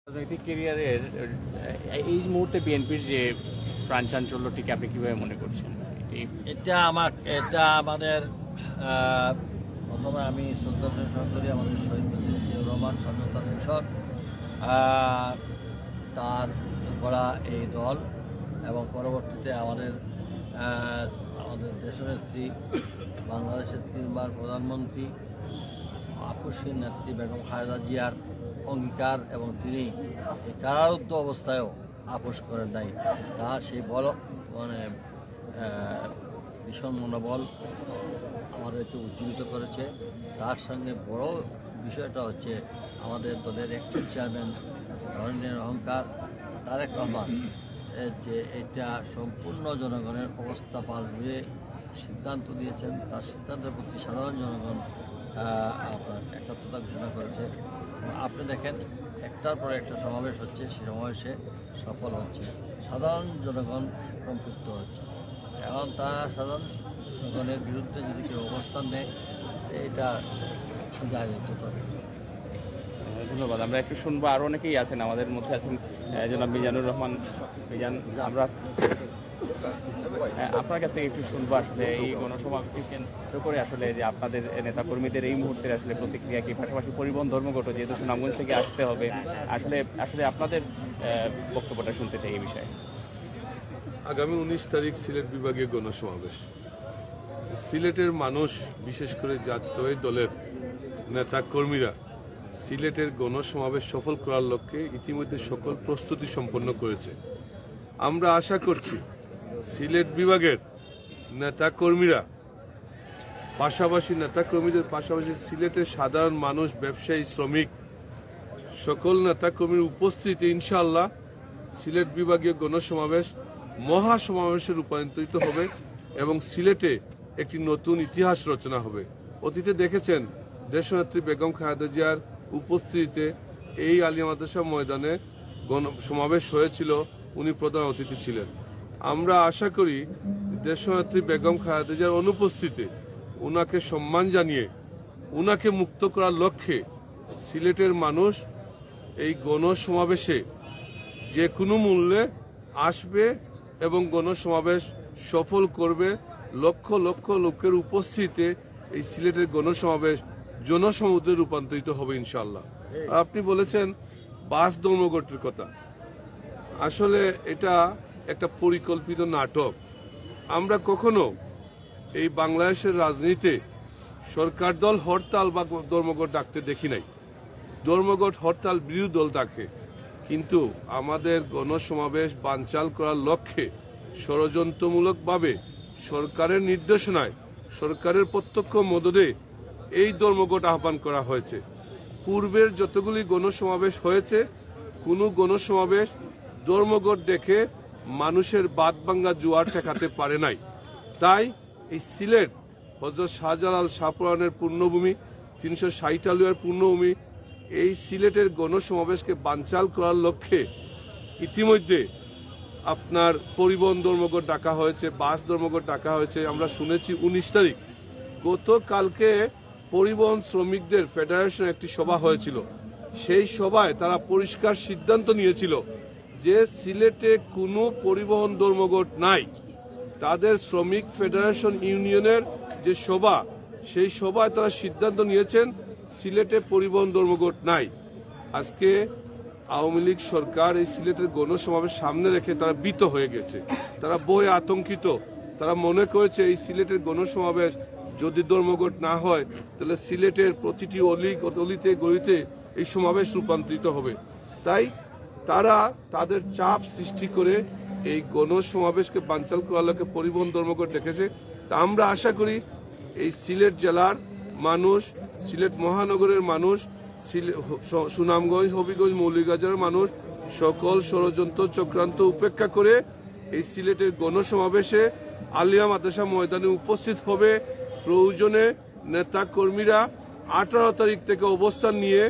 রাজনৈতিক ক্যারিয়ারের এই মুহূর্তে বিএনপির যে প্রাণ চাঞ্চল্যটিকে আপনি কিভাবে মনে করছেন? এটা আমাদের প্রথমে আমি শ্রদ্ধা নিবেদন করি আমাদের শহীদ প্রেসিডেন্ট জিয়াউর রহমান স্বাধীনতা দিবস তার করা এই দল এবং পরবর্তীতে আমাদের দেশনেত্রী বাংলাদেশের 3 বার প্রধানমন্ত্রী আপসহীন নেত্রী বেগম খালেদা জিয়ার অঙ্গীকার এবং তিনি এই কারারুদ্ধ অবস্থায়ও আপোষ করেন নাই। তার সেই ভীষণ মনোবল আমাদেরকে উজ্জীবিত করেছে। তার সঙ্গে বড় বিষয়টা হচ্ছে আমাদের দলের অ্যাক্টিভ চেয়ারম্যান ধরনের অহংকার তারেক রহমান যে এটা সম্পূর্ণ জনগণের অবস্থা পাল্টে সিদ্ধান্ত দিয়েছেন। তার সিদ্ধান্তের প্রতি সাধারণ জনগণ আপনার একাত্মতা ঘোষণা করেছে। আপনি দেখেন একটার পর একটা সমাবেশ হচ্ছে, সেই সমাবেশে সফল হচ্ছে, সাধারণ জনগণ সম্পৃক্ত হচ্ছে। এখন তারা সাধারণ জনগণের বিরুদ্ধে যদি কেউ অবস্থান নেয় এটা জায়গা হবে। ধন্যবাদ। আমরা একটু শুনবো, আরো অনেকেই আছেন আমাদের মধ্যে আছেন জনাব মিজানুর রহমান মিজান। আমরা আপনার কাছে একটু শুনবো আসলে এই গণসমাবেশকে কেন্দ্র করে আসলে যে আপনাদের নেতা কর্মীদের এই মুহূর্তের আসলে প্রতিক্রিয়া কি, পাশাপাশি পরিবহন ধর্মঘট যেহেতু সুনামগঞ্জ থেকে আসতে হবে, আসলে আপনাদের বক্তব্যটা শুনতে চাই এই বিষয়ে। আগামী 19 তারিখ সিলেট বিভাগীয় গণসমাবেশ। সিলেটের মানুষ, বিশেষ করে জাতীয় দলের নেতা কর্মীরা সিলেটের গণসমাবেশ সফল করার লক্ষ্যে ইতিমধ্যে সকল প্রস্তুতি সম্পন্ন করেছে। আমরা আশা করছি সিলেট বিভাগের নেতা কর্মীদের পাশাপাশি সিলেটের সাধারণ মানুষ, ব্যবসায়ী, শ্রমিক সকল নেতা কর্মীর উপস্থিতি ইনশাআল্লাহ সিলেট বিভাগীয় গণসমাবেশ মহাসমাবেশে রূপান্তরিত হবে এবং সিলেটে একটি নতুন ইতিহাস রচনা হবে। অতীতে দেখেছেন দেশনেত্রী বেগম খালেদা জিয়ার উপস্থিতিতে এই আলিয়া মাদ্রাসা ময়দানে সমাবেশ হয়েছিল, উনি প্রধান অতিথি ছিলেন। আমরা আশা করি দেশনেত্রী বেগম খালেদা জিয়ার অনুপস্থিতিতে উনাকে সম্মান জানিয়ে উনাকে মুক্ত করার লক্ষ্যে সিলেটের মানুষ এই গণসমাবেশে যে কোনো মূল্যে আসবে এবং গণসমাবেশ সফল করবে। লক্ষ লক্ষ লোকের উপস্থিতিতে এই সিলেটের গণসমাবেশ জনসমুদ্রে রূপান্তরিত হবে ইনশাআল্লাহ। আপনি বলেছেন বাস ধর্মঘটের কথা, আসলে এটা একটা পরিকল্পিত নাটক। আমরা কখনো এই বাংলাদেশের রাজনীতিতে সরকার দল হরতাল বা ধর্মঘট ডাকতে দেখি নাই। ধর্মঘট হরতাল বিরোধী দল ডাকে, কিন্তু আমাদের গণসমাবেশ বানচাল করার লক্ষ্যে ষড়যন্ত্রমূলকভাবে সরকারের নির্দেশনায়, সরকারের প্রত্যক্ষ মদদে এই ধর্মঘট আহ্বান করা হয়েছে। পূর্বের যতগুলি গণসমাবেশ হয়েছে, কোনো গণসমাবেশ ধর্মঘট দেখে মানুষের বাদ ভাঙ্গা জোয়ার ঠেকাতে পারে নাই। তাই এই সিলেট হযরত শাহজালাল শাহপুরানের পূর্ণভূমি, 360 আলুয়ার পূর্ণভূমি, এই সিলেটের গণসমাবেশকে বানচাল করার লক্ষ্যে ইতিমধ্যে আপনার পরিবহন ধর্মঘট ডাকা হয়েছে, বাস ধর্মঘট ডাকা হয়েছে। আমরা শুনেছি 19 তারিখ গতকালকে পরিবহন শ্রমিকদের ফেডারেশন একটি সভা হয়েছিল। সেই সভায় তারা পরিষ্কার সিদ্ধান্ত নিয়েছিল যে সিলেটে কোনো পরিবহন ধর্মঘট নাই। তাদের শ্রমিক ফেডারেশন ইউনিয়নের যে সভা, সেই সভায় তারা সিদ্ধান্ত নিয়েছেন সিলেটে পরিবহন ধর্মঘট নাই। আজকে আওয়ামী লীগ সরকার এই সিলেটের গণসমাবেশ সামনে রেখে তারা ভীত হয়ে গেছে, তারা বই আতঙ্কিত। তারা মনে করেছে এই সিলেটের গণসমাবেশ যদি ধর্মঘট না হয় তাহলে সিলেটের প্রতিটি অলিতে গলিতে এই সমাবেশ রূপান্তরিত হবে। তাই তারা তাদের চাপ সৃষ্টি করে এই গণসমাবেশকে বানচাল করার লক্ষ্যে পরিবহন ধর্মঘট ডেকেছে। তা আমরা আশা করি এই সিলেট জেলার মানুষ, সিলেট মহানগরের মানুষ, সুনামগঞ্জ, হবিগঞ্জ, মৌলভীবাজারের মানুষ সকল ষড়যন্ত্র চক্রান্ত উপেক্ষা করে এই সিলেটের গণসমাবেশে আলিয়া মাদ্রাসা ময়দানে উপস্থিত হবে। প্রয়োজনে নেতা কর্মীরা 18 তারিখ থেকে অবস্থান নিয়ে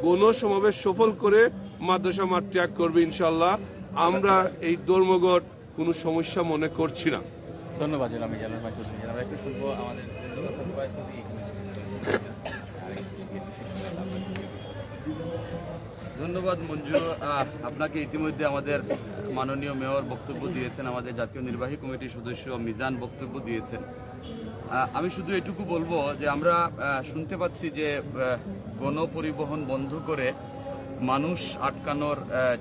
গণসমাবেশ সফল করে মাদ্রাসা মাঠ ত্যাগ করবে ইনশাআল্লাহ। আমরা এই ধর্মঘট কোনো সমস্যা মনে করছি না। ধন্যবাদ জনাব মিজানুর রহমান চৌধুরী। আমরা একটু শুনবো আমাদের ধন্যবাদ মঞ্জু। আপনাকে ইতিমধ্যে আমাদের মাননীয় মেয়র বক্তব্য দিয়েছেন, আমাদের জাতীয় নির্বাহী কমিটির সদস্য মিজান বক্তব্য দিয়েছেন। আমি শুধু এটুকু বলবো যে আমরা শুনতে পাচ্ছি যে গণপরিবহন বন্ধ করে মানুষ আটকানোর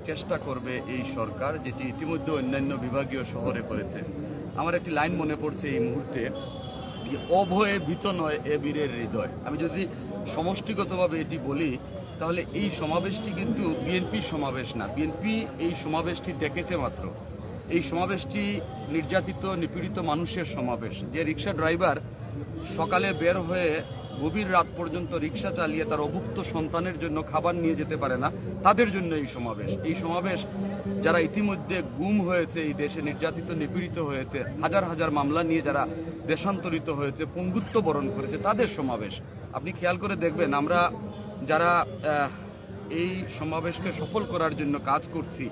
চেষ্টা করবে এই সরকার, যেটি ইতিমধ্যে অন্যান্য বিভাগীয় শহরে করেছে। আমার একটি লাইন মনে পড়ছে এই মুহূর্তে, অভয়ে ভীত নয় এ বীরের হৃদয়। আমি যদি সমষ্টিগতভাবে এটি বলি তাহলে এই সমাবেশটি কিন্তু বিএনপির সমাবেশ না। বিএনপি এই সমাবেশটি ডেকেছে মাত্র। এই সমাবেশটি নির্যাতিত নিপীড়িত মানুষের সমাবেশ। যে রিক্সা ড্রাইভার সকালে বের হয়ে গভীর রাত পর্যন্ত রিক্সা চালিয়ে তার অভুক্ত সন্তানের জন্য খাবার নিয়ে যেতে পারে না, তাদের জন্য এই সমাবেশ। এই সমাবেশ যারা ইতিমধ্যে গুম হয়েছে, এই দেশে নির্যাতিত নিপীড়িত হয়েছে, হাজার হাজার মামলা নিয়ে যারা দেশান্তরিত হয়েছে, পঙ্গুত্ব বরণ করেছে, তাদের সমাবেশ। আপনি খেয়াল করে দেখবেন, আমরা যারা এই সমাবেশকে সফল করার জন্য কাজ করছি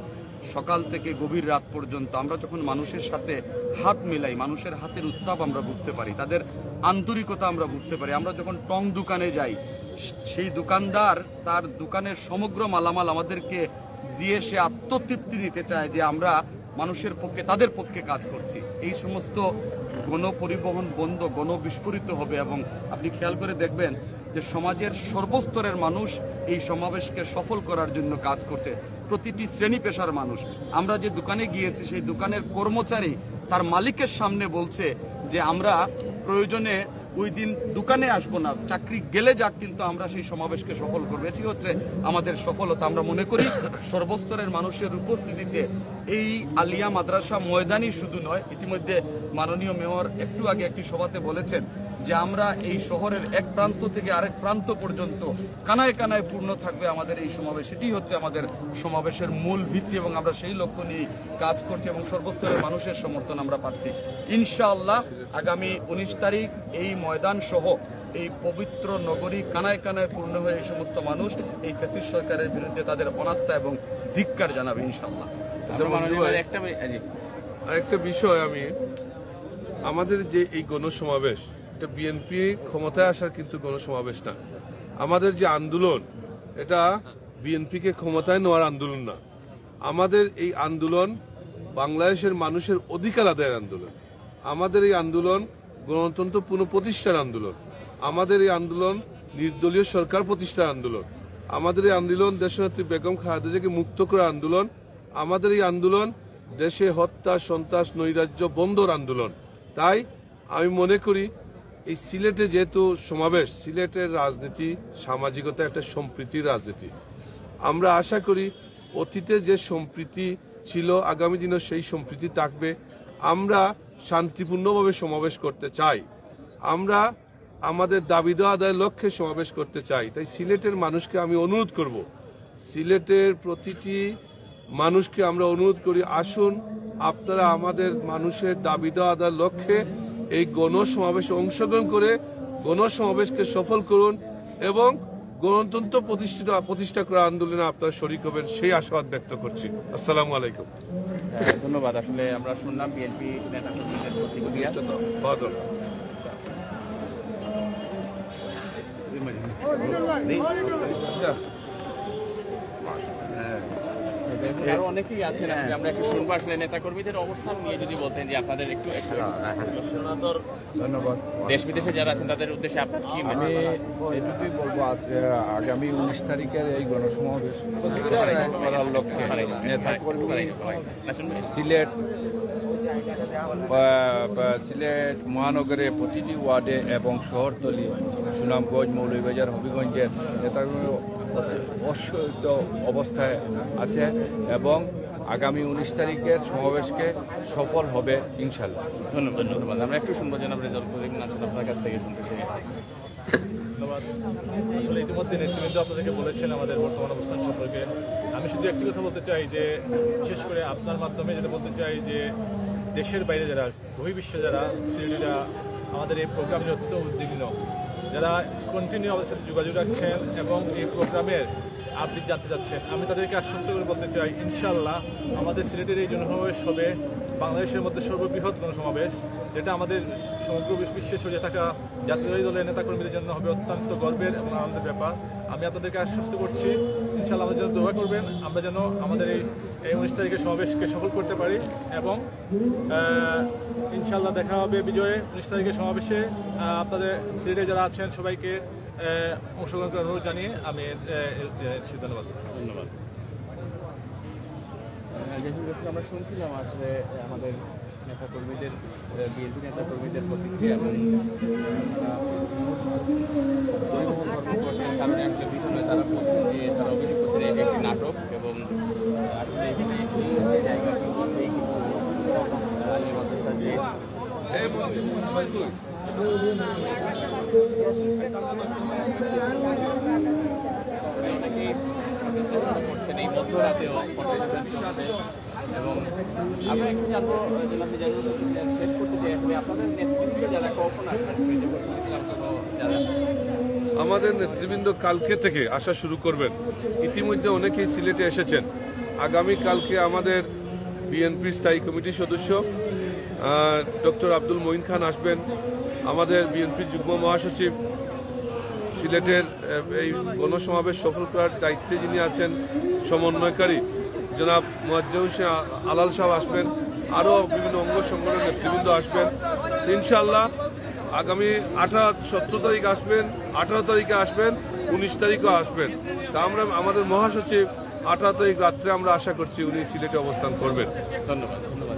সকাল থেকে গভীর রাত পর্যন্ত, আমরা যখন মানুষের সাথে হাত মেলাই, মানুষের হাতের উত্তাপ আমরা বুঝতে পারি, তাদের আন্তরিকতা আমরা বুঝতে পারি। আমরা যখন টং দোকানে যাই, সেই দোকানদার তার দোকানের সমগ্র মালামাল আমাদেরকে দিয়ে সে আত্মতৃপ্তি নিতে চায় যে আমরা মানুষের পক্ষে, তাদের পক্ষে কাজ করছি। এই সমস্ত গণপরিবহন বন্ধ, গণবিস্ফোরিত হবে। এবং আপনি খেয়াল করে দেখবেন যে সমাজের সর্বস্তরের মানুষ এই সমাবেশকে সফল করার জন্য কাজ করতে, প্রতিটি শ্রেণী পেশার মানুষ। আমরা যে দোকানে গিয়েছি, সেই দোকানের কর্মচারী তার মালিকের সামনে বলছে যে আমরা প্রয়োজনে ওই দিন দোকানে আসবো না, চাকরি গেলে যাক, কিন্তু আমরা সেই সমাবেশকে সফল করবো। এটি হচ্ছে আমাদের সফলতা। আমরা মনে করি সর্বস্তরের মানুষের উপস্থিতিতে এই আলিয়া মাদ্রাসা ময়দানই শুধু নয়, ইতিমধ্যে মাননীয় মেয়র একটু আগে একটি সভাতে বলেছেন যে আমরা এই শহরের এক প্রান্ত থেকে আরেক প্রান্ত পর্যন্ত কানায় কানায় পূর্ণ থাকবে আমাদের এই সমাবেশ। এটি হচ্ছে আমাদের সমাবেশের মূল ভিত্তি এবং আমরা সেই লক্ষ্য নিয়ে কাজ করছি এবং সর্বস্তরের মানুষের সমর্থন আমরা পাচ্ছি। ইনশাআল্লাহ আগামী 19 তারিখ এই ময়দান সহ এই পবিত্র নগরী কানায় কানায় পূর্ণ হয়ে এই সমস্ত মানুষ এই ফ্যাসিস্ট সরকারের বিরুদ্ধে তাদের অনাস্থা এবং ধিক্কার জানাবে ইনশাআল্লাহ। আরেকটা বিষয়, আমাদের যে এই গণসমাবেশ, এটা বিএনপি ক্ষমতায় আসার কিন্তু গণসমাবেশ না। আমাদের যে আন্দোলন, এটা বিএনপিকে ক্ষমতায় নেওয়ার আন্দোলন না। আমাদের এই আন্দোলন বাংলাদেশের মানুষের অধিকার আদায়ের আন্দোলন। আমাদের এই আন্দোলন গণতন্ত্র পুনঃপ্রতিষ্ঠার আন্দোলন। আমাদের এই আন্দোলন নির্দলীয় সরকার প্রতিষ্ঠার আন্দোলন। আমাদের এই আন্দোলন দেশনেত্রী বেগম খালেদা জিয়াকে মুক্ত করার আন্দোলন। আমাদের এই আন্দোলন দেশে হত্যা, সন্ত্রাস, নৈরাজ্য বন্ধর আন্দোলন। তাই আমি মনে করি এই সিলেটে যেহেতু সমাবেশ, সিলেটের রাজনীতি সামাজিকতা একটা সম্প্রীতির রাজনীতি। আমরা আশা করি অতীতে যে সম্প্রীতি ছিল, আগামী দিনে সেই সম্প্রীতি থাকবে। আমরা শান্তিপূর্ণভাবে সমাবেশ করতে চাই, আমরা আমাদের দাবি দেওয়া আদায়ের লক্ষ্যে সমাবেশ করতে চাই। তাই সিলেটের মানুষকে আমি অনুরোধ করব, সিলেটের প্রতিটি মানুষকে আমরা অনুরোধ করি, আসুন আপনারা আমাদের মানুষের দাবি দেওয়া আদায়ের লক্ষ্যে এই গণসমাবেশে অংশগ্রহণ করে গণসমাবেশকে সফল করুন এবং গণতন্ত্র প্রতিষ্ঠা করার আন্দোলনে আপনারা শরীক হবেন, সেই আশাবাদ ব্যক্ত করছি। আসসালামু আলাইকুম। ধন্যবাদ। আসলে আমরা শুনলাম বিএনপি নেতা কর্মীদের প্রতিক্রিয়া। আচ্ছা, আরো অনেকেই আছেন, আমরা একটু শুনবো আসলে নেতা কর্মীদের অবস্থান নিয়ে যদি বলতেন যে আপনাদের একটু ধন্যবাদ। দেশ বিদেশে যারা আছেন তাদের উদ্দেশ্যে আপনার কি আমি এটুকুই বলবো, আগামী 19 তারিখের এই গণসমাবেশ করার লক্ষ্যে নেতা কর্মী সিলেট মহানগরে প্রতিটি ওয়ার্ডে এবং শহরতলি, সুনামগঞ্জ, মৌলভীবাজার, হবিগঞ্জের নেতাকর্মী অসহ্য অবস্থায় আছে এবং আগামী 19 তারিখের সমাবেশকে সফল হবে ইনশাল্লাহ। ধন্যবাদ। আমরা একটু শুনবো জনাব রেজাউল করিম আছেন, আপনার কাছ থেকে শুনতে চাই। ধন্যবাদ। আসলে ইতিমধ্যে নেতৃবৃন্দ আপনাদেরকে বলেছেন আমাদের বর্তমান অবস্থান সম্পর্কে। আমি শুধু একটি কথা বলতে চাই যে, বিশেষ করে আপনার মাধ্যমে যেটা বলতে চাই যে, দেশের বাইরে যারা, বহির্বিশ্বে যারা সিলেটিরা আমাদের এই প্রোগ্রাম নিয়ে অত্যন্ত উদ্বিগ্ন, যারা কন্টিনিউ আমাদের সাথে যোগাযোগ রাখছেন এবং এই প্রোগ্রামের আপডেট জানতে চাচ্ছেন, আমি তাদেরকে আশ্বস্ত করে বলতে চাই ইনশাআল্লাহ আমাদের সিলেটের এই জনসমাবেশ হবে বাংলাদেশের মধ্যে সর্ববৃহৎ গণসমাবেশ, যেটা আমাদের সমগ্র বিশ্বে ছড়িয়ে থাকা জাতীয় দলের নেতাকর্মীদের জন্য হবে অত্যন্ত গর্বের এবং আনন্দের ব্যাপার। আমি আপনাদেরকে আশ্বস্ত করছি ইনশাআল্লাহ আমাদের জন্য দোয়া করবেন, আমরা যেন আমাদের এই 19 তারিখের সমাবেশকে সফল করতে পারি এবং ইনশাআল্লাহ দেখা হবে বিজয়ে 19 তারিখের সমাবেশে। আপনাদের সিলেটে যারা আছেন সবাইকে অংশগ্রহণ করার অনুরোধ জানিয়ে আমি ধন্যবাদ। আমরা শুনছিলাম আসলে আমাদের নেতাকর্মীদের, বিএনপি নেতাকর্মীদের প্রতিক্রিয়া এবং কারণে আসলে বিভিন্ন তারা বলছেন যে তারা অভিযোগ করছেন এটি একটি নাটক এবং আসলে এখানে এই জায়গাটি এই আলী মাদ্রাসা যে অনেকেই করছেন এই মধ্যরাতেও এবং আমরা একটু জানবো জেলাতে শেষ করতে চাই আসলে আপনাদের নেতৃত্ব যারা কখন আসবেন যারা আমাদের নেতৃবৃন্দ কালকে থেকে আসা শুরু করবেন। ইতিমধ্যে অনেকেই সিলেটে এসেছেন। আগামী কালকে আমাদের বিএনপি স্থায়ী কমিটির সদস্য ডক্টর আব্দুল মঈন খান আসবেন। আমাদের বিএনপির যুগ্ম মহাসচিব সিলেটের এই গণসমাবেশ সফল করার দায়িত্বে যিনি আছেন সমন্বয়কারী জনাব মুয়াজ্জেম হোসেন আলাল সাহেব আসবেন। আরও বিভিন্ন অঙ্গ সংগঠনের নেতৃবৃন্দ আসবেন ইনশাআল্লাহ। আগামী 17 তারিখ আসবেন, 18 তারিখে আসবেন, 19 তারিখও আসবেন। তা আমরা আমাদের মহাসচিব 18 তারিখ রাত্রে আমরা আশা করছি উনি সিলেটে অবস্থান করবেন। ধন্যবাদ। ধন্যবাদ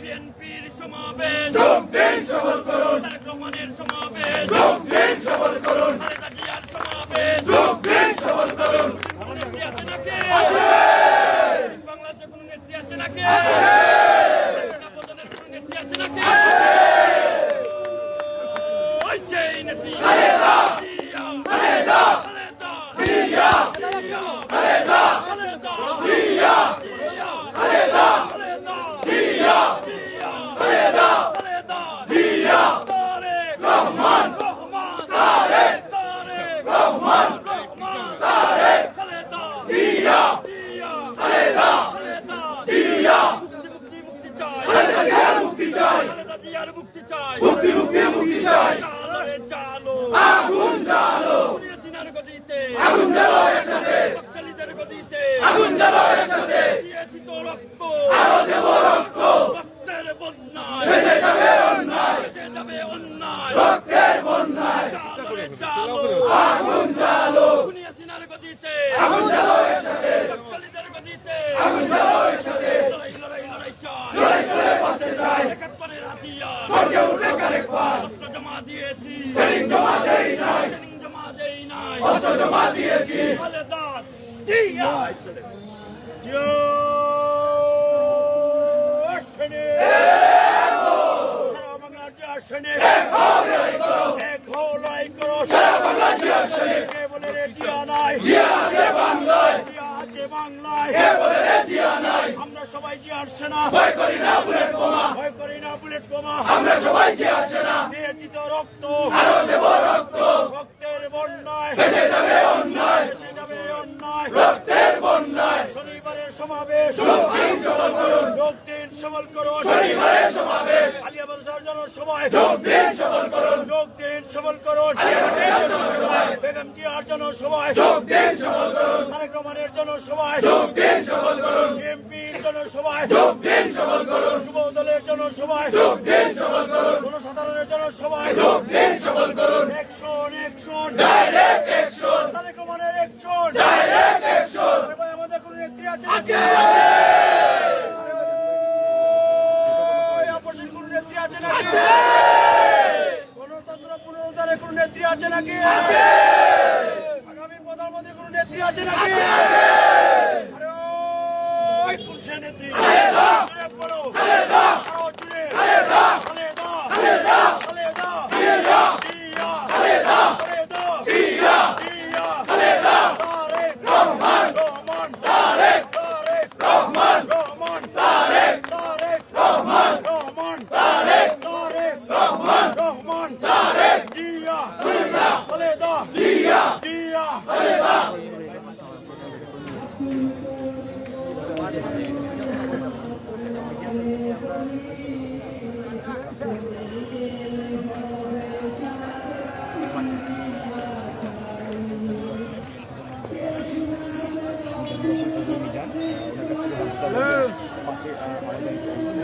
বিএনপির সমাবেশ যোগ দিন সফল করুন, রহমানের সমাবেশ যোগ দিন সফল করুন, খালেদা জিয়ার সমাবেশ যোগ দিন সফল করুন। নেত্রী আছে নাকি? বাংলাদেশে কোন নেত্রী আছে নাকি? নেত্রী আছে নাকি? ওই সেই নেত্রী খালেদা জিয়া, খালেদা জিয়া, খালেদা জিয়া, খালেদা জিয়া, খালেদা জিয়া, তারেক রহমান, তারেক রহমান, খালেদা জিয়া, খালেদা জিয়া, মুক্তি চাই, খালেদা জিয়ার মুক্তি চাই, খালেদা জিয়ার মুক্তি চাই, মুক্তি চাই, চালো রে চালো, আগুন জ্বালো, সিনার গদিতে আগুন জ্বালো একসাথে, নকশালীদের গদিতে আগুন জ্বালো একসাথে, দিয়েছি তো রক্ত আরো দেব রক্ত, রক্তের বন্যায় ভেসে যাবে অন্যায়, ভেসে যাবে অন্যায়, রক্তের বন্যায়, চালো রে চালো, আগুন জ্বালো, সিনার গদিতে আগুন জ্বালো একসাথে, নকশালীদের গদিতে আগুন জ্বালো একসাথে, লড়াই লড়াই লড়াই চাই, লড়াই করে বাঁচতে চাই, 71 হাতিয়ার গর্জে উঠে আরেকবার, অস্ত্র জমা দিয়েছি, ট্রেনিং জমা দেই নাই, অস্ত্র জমা দিয়েছি, খালেদা জিয়া আমরা সবাই জিয়ার সেনা, ভয় করি না বুলেট বোমা, ভয় করি না বুলেট বোমা, আমরা সবাই জিয়ার সেনা, দিয়েছি তো রক্ত আরো দেব রক্ত, রক্তের বন্যায় ভেসে যাবে অন্যায়, ভেসে যাবে অন্যায়, রক্তের বন্যায়, শনিবারের সমাবেশ যোগ দিন সফল করুন, যোগ দিন সফল করুন, শনিবারের সমাবেশ আলিয়া মাদ্রাসার জনসভায় যোগ দিন সফল করুন, যোগ দিন সফল করুন, আলিয়া মাদ্রাসার জনসভায় বেগম জিয়ার জনসভায় যোগ দিন সফল করুন, তারেক রহমানের জনসভায় যোগ দিন সফল করুন, এমপির জনসভায় যোগ দিন সফল করুন, যুব দলের জনসভায় যোগ দিন সফল করুন, জনসাধারণের জনসভায় যোগ দিন সফল করুন, action action direct action, Tarique রহমানের অ্যাকশন ডাইরেক্ট অ্যাকশন, নেত্রী আছে নাকি? আগামী প্রধানমন্ত্রী কোন নেত্রী আছে নাকি? আরে ওই কোন সে নেত্রী? জোরে বলো। আরো জোরে। খালেদা। জিয়া।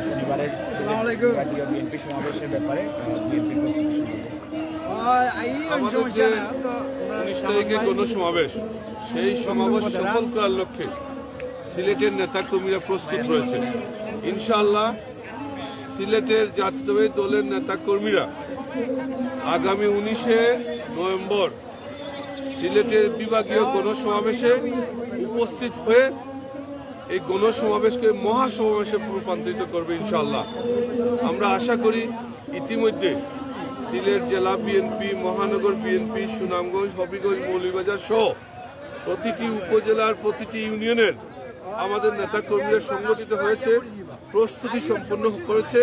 শনিবারের বিএনপি সমাবেশের ব্যাপারে বিএনপির প্রস্তুতি সম্পর্কে আমাদের যে 19 তারিখে গণসমাবেশ, সেই সমাবেশ সফল করার লক্ষ্যে সিলেটের নেতাকর্মীরা প্রস্তুত রয়েছে। ইনশাআল্লাহ সিলেটের জাতীয়তাবাদী দলের নেতাকর্মীরা আগামী 19 নভেম্বর সিলেটের বিভাগীয় গণসমাবেশে উপস্থিত হয়ে এই গণসমাবেশকে মহাসমাবেশে রূপান্তরিত করবে ইনশাআল্লাহ। আমরা আশা করি ইতিমধ্যে সিলেট জেলা বিএনপি, মহানগর বিএনপি, সুনামগঞ্জ, হবিগঞ্জ, মৌলভীবাজার সহ প্রতিটি উপজেলার প্রতিটি ইউনিয়নের আমাদের নেতাকর্মীরা সংগঠিত হয়েছে, প্রস্তুতি সম্পন্ন করেছে।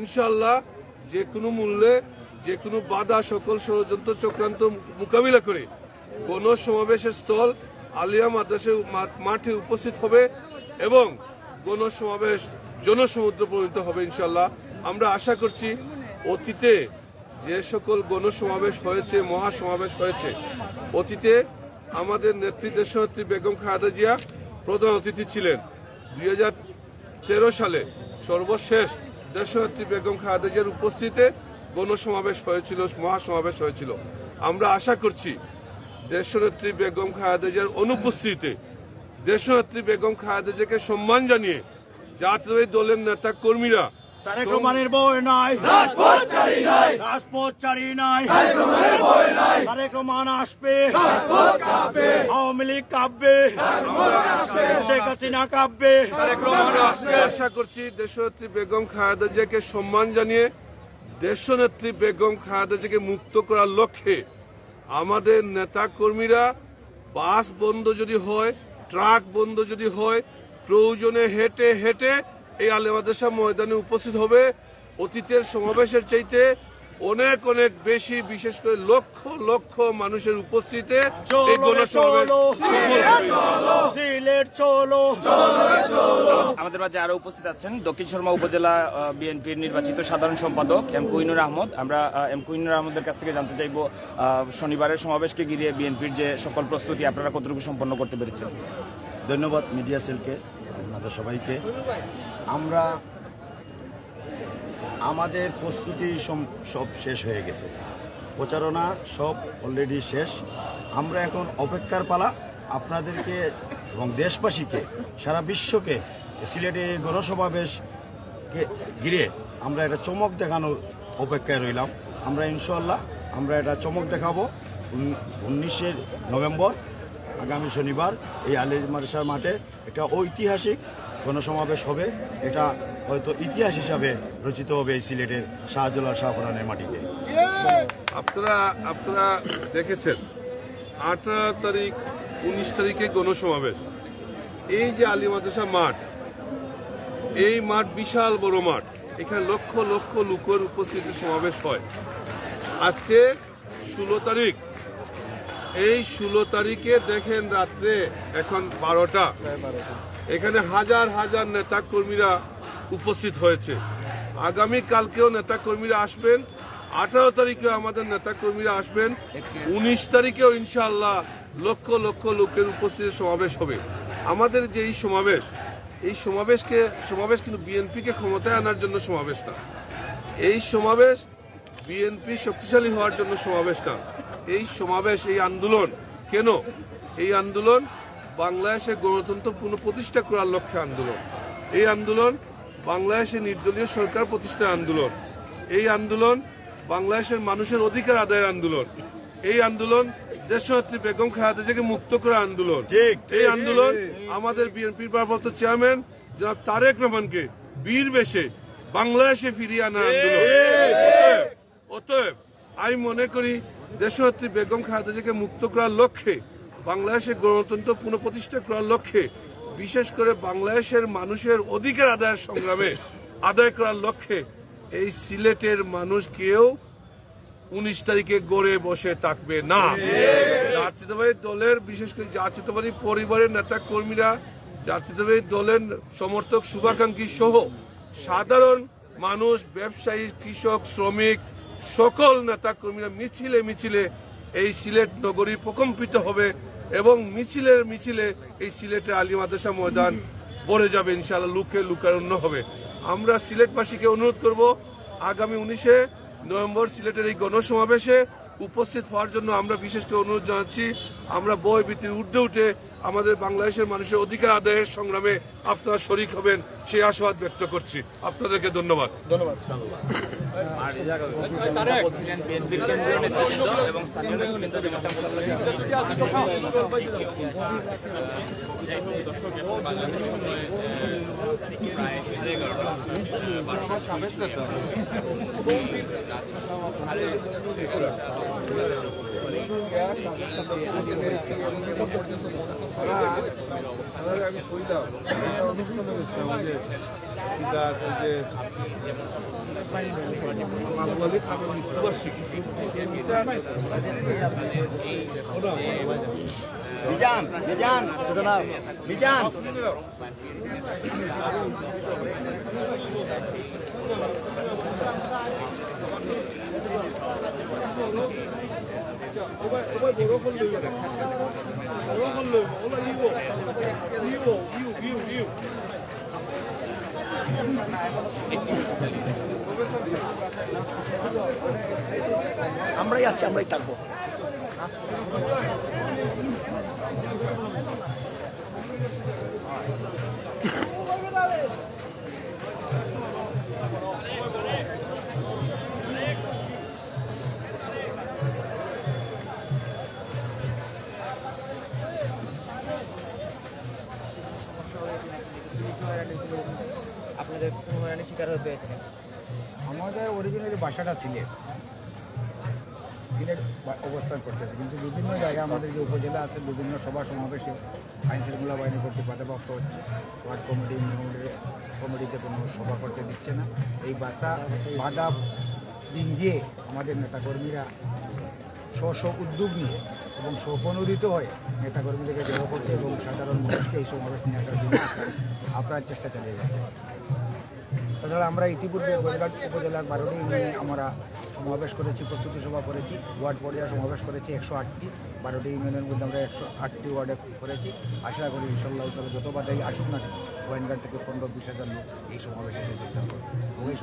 ইনশাআল্লাহ যে কোনো মূল্যে, যে কোনো বাধা, সকল ষড়যন্ত্র চক্রান্ত মোকাবিলা করে গণসমাবেশের স্থল আলিয়া মাদ্রাসা মাঠে উপস্থিত হবে এবং গণসমাবেশ জনসমুদ্র পরিণত হবে ইনশাআল্লাহ। আমরা আশা করছি অতীতে যে সকল গণসমাবেশ হয়েছে, মহাসমাবেশ হয়েছে, অতীতে আমাদের নেত্রী দেশনেত্রী বেগম খালেদা জিয়া প্রধান অতিথি ছিলেন। 2013 সালে সর্বশেষ দেশনেত্রী বেগম খালেদা জিয়ার উপস্থিতিতে গণসমাবেশ হয়েছিল, মহাসমাবেশ হয়েছিল। আমরা আশা করছি দেশনেত্রী বেগম খালেদা জিয়ার অনুপস্থিতিতে দেশনেত্রী বেগম খালেদা জিয়াকে সম্মান জানিয়ে জাতীয় দলের নেতা কর্মীরা তারেক রহমানের বই নাই, রাজপথ চারি নাই, তারেক রহমান আসবে, আওয়ামী লীগ কাঁপবে, শেখ হাসিনা কাঁপবে। আশা করছি দেশনেত্রী বেগম খালেদা জিয়াকে সম্মান জানিয়ে দেশনেত্রী বেগম খালেদা জিয়াকে মুক্ত করার লক্ষ্যে আমাদের নেতা কর্মীরা বাস বন্ধ যদি হয়, ট্রাক বন্ধ যদি হয়, প্রয়োজনে হেঁটে হেঁটে এই আলিয়া মাদ্রাসা ময়দানে উপস্থিত হবে। অতীতের সমাবেশের চাইতে অনেক অনেক বেশি, বিশেষ করে লক্ষ লক্ষ মানুষের উপস্থিতিতে এই গণসমাবেশ সফল হবে। আমাদের মাঝে আরো উপস্থিত আছেন দক্ষিণ শর্মা উপজেলা বিএনপির নির্বাচিত সাধারণ সম্পাদক এম কুইনুর আহমদ। আমরা এম কুইনুর আহমদের কাছ থেকে জানতে চাইব শনিবারের সমাবেশকে ঘিরে বিএনপির যে সকল প্রস্তুতি আপনারা কতটুকু সম্পন্ন করতে পেরেছেন। ধন্যবাদ মিডিয়া সেলকে, আপনাদের সবাইকে। আমরা আমাদের প্রস্তুতি সব শেষ হয়ে গেছে, প্রচারণা সব অলরেডি শেষ। আমরা এখন অপেক্ষার পালা। আপনাদেরকে এবং দেশবাসীকে, সারা বিশ্বকে সিলেটে গণসমাবেশকে ঘিরে আমরা একটা চমক দেখানোর অপেক্ষায় রইলাম। আমরা ইনশাআল্লাহ আমরা একটা চমক দেখাবো 19 নভেম্বর আগামী শনিবার এই আলিয়া মাদ্রাসার মাঠে একটা ঐতিহাসিক গণসমাবেশ হবে। এটা হয়তো ইতিহাস হিসাবে রচিত হবে এই সিলেটের শাহজালাল শাহপুরানের মাটিতে। আপনারা দেখেছেন 18 তারিখ 19 তারিখে গণসমাবেশ। এই যে আলিয়া মাদ্রাসা মাঠ, এই মাঠ বিশাল বড় মাঠ, এখানে লক্ষ লক্ষ লোকের উপস্থিতি সমাবেশ হয়। আজকে 16 তারিখ, এই 16 তারিখে দেখেন রাত্রে এখন 12টা, এখানে হাজার হাজার নেতা কর্মীরা উপস্থিত হয়েছে। আগামী কালকেও নেতা কর্মীরা আসবেন, 18 তারিখেও আমাদের নেতা কর্মীরা আসবেন, 19 তারিখেও ইনশাআল্লাহ লক্ষ লক্ষ লোকের উপস্থিতি সমাবেশ হবে। আমাদের যে এই সমাবেশ কিন্তু বিএনপিকে ক্ষমতায় আনার জন্য সমাবেশ না। এই সমাবেশ বিএনপি শক্তিশালী হওয়ার জন্য সমাবেশ না। এই সমাবেশ, এই আন্দোলন কেন? এই আন্দোলন বাংলাদেশে গণতন্ত্র পুনঃপ্রতিষ্ঠা করার লক্ষ্যে আন্দোলন। এই আন্দোলন বাংলাদেশে নির্দলীয় সরকার প্রতিষ্ঠার আন্দোলন। এই আন্দোলন বাংলাদেশের মানুষের অধিকার আদায়ের আন্দোলন। এই আন্দোলন দেশনেত্রী বেগম খালেদা জিয়াকে মুক্ত করা আন্দোলন। এই আন্দোলন আমাদের বিএনপির ভারপ্রাপ্ত চেয়ারম্যান জনাব তারেক রহমানকে বীর বেশে বাংলাদেশে ফিরিয়ে আনা আন্দোলন। অতএব আমি মনে করি দেশনেত্রী বেগম খালেদা জিয়াকে মুক্ত করার লক্ষ্যে, বাংলাদেশের গণতন্ত্র পুনঃপ্রতিষ্ঠা করার লক্ষ্যে, বিশেষ করে বাংলাদেশের মানুষের অধিকার আদায়ের সংগ্রামে আদায় করার লক্ষ্যে এই সিলেটের মানুষ কেউ 19 তারিখে গড়ে বসে থাকবে না। জাতীয়তাবাদী দলের, বিশেষ করে জাতীয়তাবাদী পরিবারের নেতা কর্মীরা, জাতীয়তাবাদী দলের সমর্থক শুভাকাঙ্ক্ষী সহ সাধারণ মানুষ, ব্যবসায়ী, কৃষক, শ্রমিক সকল নেতা কর্মীরা মিছিলে মিছিলে এই সিলেট নগরী প্রকম্পিত হবে এবং মিছিলে এই সিলেটের আলী মাদ্রাসা ময়দান ভরে যাবে ইনশাআল্লাহ, লোকে লোকারণ্য হবে। আমরা সিলেটবাসীকে অনুরোধ করব আগামী 19 নভেম্বর সিলেটের এই গণসমাবেশে উপস্থিত হওয়ার জন্য আমরা বিশেষ করে অনুরোধ জানাচ্ছি। আমরা বই ভীতির ঊর্ধ্বে উঠে আমাদের বাংলাদেশের মানুষের অধিকার আদায়ের সংগ্রামে আপনারা শরিক হবেন সেই আশাবাদ ব্যক্ত করছি। আপনাদেরকে ধন্যবাদ। বলছিলেন বিএনপির কেন্দ্রীয় নেতৃবৃন্দ এবং স্থানীয় নেতৃবৃন্দ যেমনটা আমরাই আছি, আমরাই থাকবো। আপনাদের হয়রানির শিকার হতে হয়েছে? আমাদের অরিজিনালি বাসাটা সিলেট অবস্থান করতেছে, কিন্তু বিভিন্ন জায়গায় আমাদের যে উপজেলা আছে বিভিন্ন সভা সমাবেশে আইনশৃঙ্খলা বাহিনী কর্তৃক বাধাপ্রাপ্ত হচ্ছে। ওয়ার্ড কমিটি কমিটিতে কোনো সভা করতে দিচ্ছে না। এই বাধা দিয়ে আমাদের নেতাকর্মীরা স্ব উদ্যোগ নিয়ে এবং স্বপ্রণোদিত হয়ে নেতাকর্মীদেরকে জড়ো করছে এবং সাধারণ মানুষকে এই সমাবেশ নিয়ে আসার জন্য আপনার চেষ্টা চালিয়ে যাচ্ছে। তাছাড়া আমরা ইতিপূর্বে গোলঘাট উপজেলার 12টি ইউনিয়নে আমরা সমাবেশ করেছি, প্রস্তুতি সভা করেছি, ওয়ার্ড পর্যায়ে সমাবেশ করেছি 108টি। 12টি ইউনিয়নের মধ্যে আমরা 108টি ওয়ার্ডে করেছি। আশা করি ইনশাল্লাহ তবে যত বাধাই আসুক না কেন গোয়েন্দার থেকে 15-20 হাজার লোক এই সমাবেশে এসে যোগদান করবে এবং এই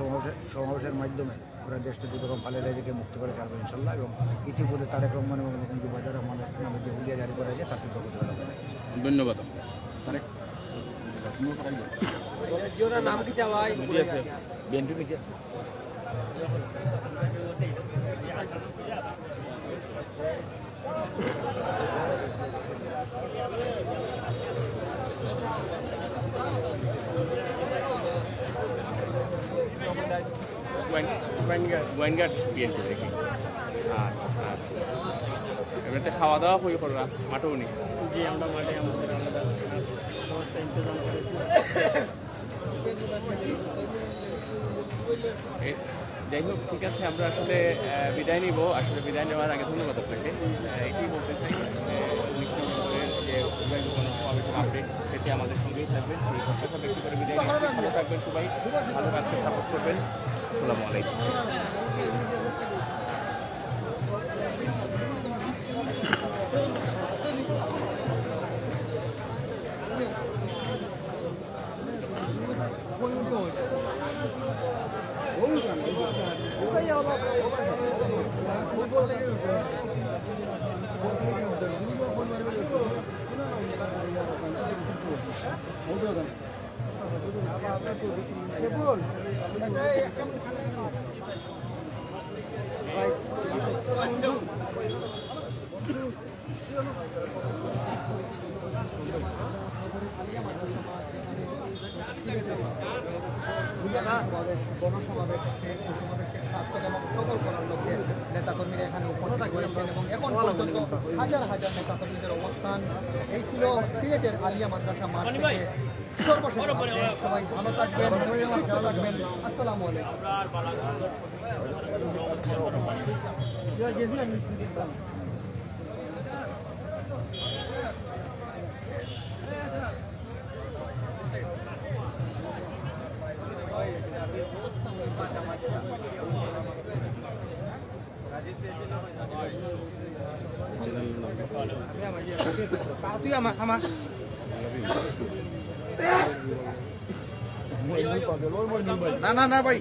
সমাবেশের মাধ্যমে আমরা দেশটা দুরকম খালেদা জিয়াকে মুক্ত করে ছাড়বো ইনশাল্লাহ। এবং ইতিপূর্বে তারেক রহমান এবং মুজিবুর রহমানের নামে যে হুলিয়া জারি করা যায় তার প্রগতি করা হবে। ধন্যবাদ। নাম কি চাওয়াই বিএনপি মিডিয়া গোয়েনঘাট বিএনপি থেকে। আচ্ছা, এবারে খাওয়া দাওয়া হয়ে করবা মাঠেও নি? জি, আমরা মাঠে আমাদের সমস্ত ইন্তজাম করেছি। যাই হোক, ঠিক আছে, আমরা আসলে বিদায় নিব। আসলে বিদায় নেওয়ার আগে ধন্যবাদ আপনাকে। এটাই বলতে চাই যে গণসমাবেশের আপডেট পেতে আমাদের সঙ্গেই থাকবেন। সেই প্রত্যাশা ব্যক্ত করে বিদায় নিচ্ছি। ভালো থাকবেন সবাই, ভালো কাজকে সাপোর্ট করবেন। আসসালামু আলাইকুম। গণসমাবেশকে সার্থক এবং সফল করার লক্ষ্যে নেতাকর্মীরা এখানে উপস্থিত হয়েছেন এবং এখন পর্যন্ত হাজার হাজার নেতাকর্মীদের অবস্থান এই ছিল সিলেটের আলিয়া মাদ্রাসা মাঠ থেকে। সর্বশেষ আপডেট। সবাই ভালো থাকবেন, সুস্থ থাকবেন। আসসালামু আলাইকুম। না ভাই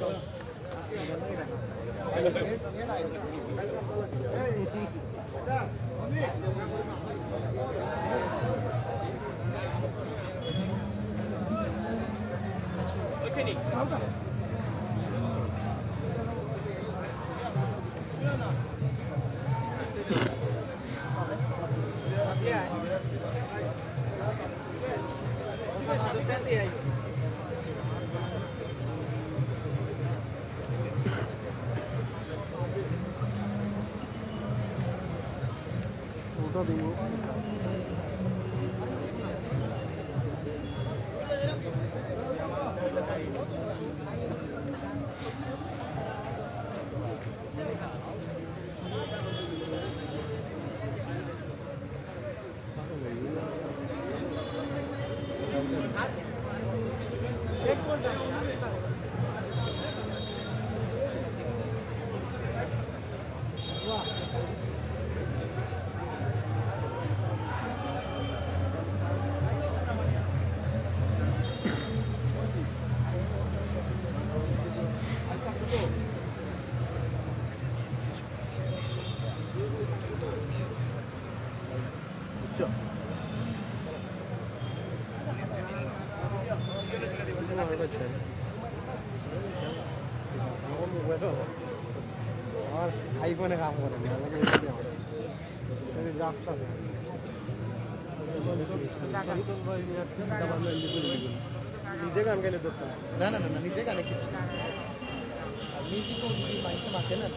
আইফোনে কাম করে নিজে গান গাইলে তো না না না নিজে গানে কিছু মিউজিক মানুষের মাঠে না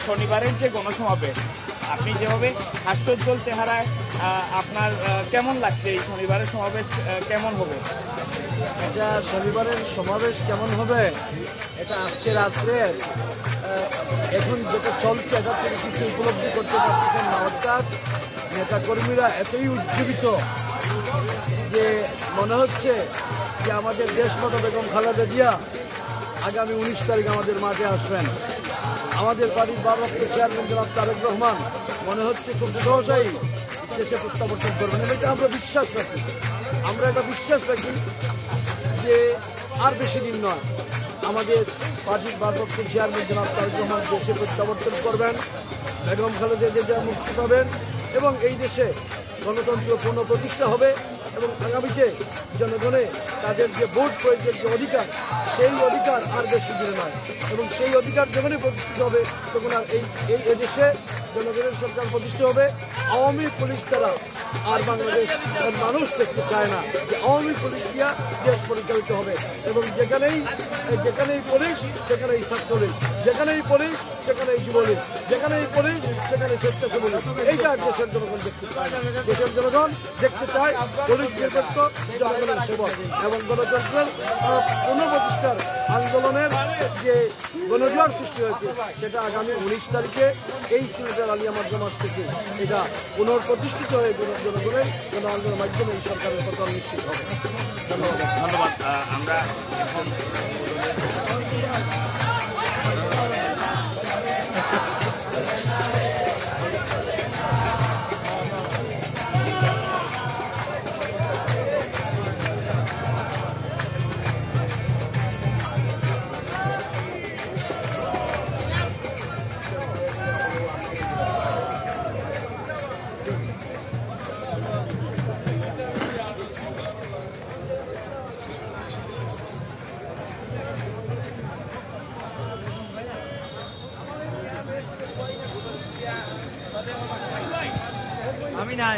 শনিবারের যে গণসমাবেশ, আপনি যেভাবে হাস্যোজ্জ্বল চেহারায় আপনার কেমন লাগছে? এই শনিবারের সমাবেশ কেমন হবে? এটা শনিবারের সমাবেশ কেমন হবে এটা আজকে রাত্রে এখন যেটা চলছে এটা থেকে কিছু উপলব্ধি করতে পারতেছেন না। অর্থাৎ নেতাকর্মীরা এতই উজ্জীবিত যে মনে হচ্ছে যে আমাদের দেশমাতা বেগম খালেদা জিয়া আগামী 19 তারিখ আমাদের মাঠে আসবেন। আমাদের পার্টির ভারপ্রাপ্ত চেয়ারম্যান জনাব তারেক রহমান মনে হচ্ছে খুব সহজেই দেশে প্রত্যাবর্তন করবেন। এটা আমরা বিশ্বাস রাখি, আমরা এটা বিশ্বাস রাখি যে আর বেশি দিন নয় আমাদের পার্টির ভারপ্রাপ্ত চেয়ারম্যান জনাব তারেক রহমান দেশে প্রত্যাবর্তন করবেন, বেগম খালেদা জিয়া মুক্তি পাবেন এবং এই দেশে গণতন্ত্র পুনঃপ্রতিষ্ঠা হবে এবং আগামীতে জনগণে তাদের যে ভোট প্রয়োগের যে অধিকার, সেই অধিকার আর বেশি দূরে নয় এবং সেই অধিকার যখনই প্রতিষ্ঠিত হবে তখন আর এই দেশে জনগণের সরকার প্রতিষ্ঠা হবে। আওয়ামী পুলিশ দ্বারা আর বাংলাদেশ মানুষ দেখতে চায় না যে আওয়ামী পুলিশ দিয়া দেশ পরিচালিত হবে এবং যেখানেই পুলিশ সেখানেই ছাত্রলীগ, যেখানেই পুলিশ সেখানেই যুবলীগ, যেখানেই পুলিশ সেখানে স্বেচ্ছাসেবী। এইটা দেশের জনগণ দেখতে চায় না। দেশের জনগণ দেখতে চায় পুলিশ নিরপেক্ষ জনগণের সেবক এবং গণতন্ত্রের পুনঃপ্রতিষ্ঠার আন্দোলনের যে গণজোয়ার সৃষ্টি হয়েছে সেটা আগামী 19 তারিখে এই সিলেটের আলিয়া মাদ্রামাস থেকে এটা পুনঃপ্রতিষ্ঠিত হয়ে জনগণের গণ আন্দোলনের মাধ্যমে এই সরকারের পতন নিশ্চিত হবে। ধন্যবাদ। ধন্যবাদ। আমরা এখন আমি না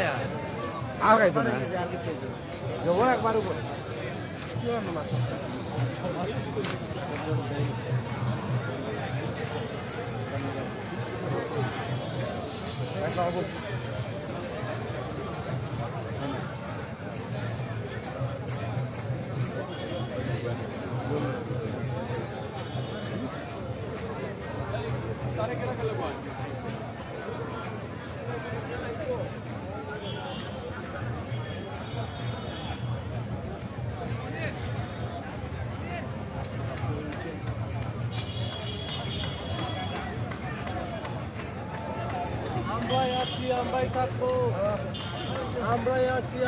আর খাইতো না যাবো একবার উপরে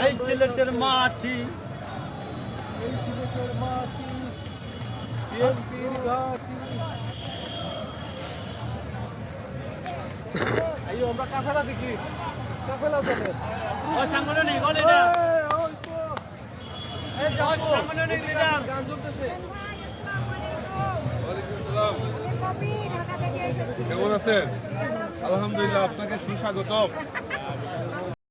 এই সিলেটের মাটি, আমরা কাঁচালা দেখি কাঁচালা চলে সাংগঠনিক গান চলতেছে। কেমন আছেন? আলহামদুলিল্লাহ, আপনাকে সুস্বাগতম।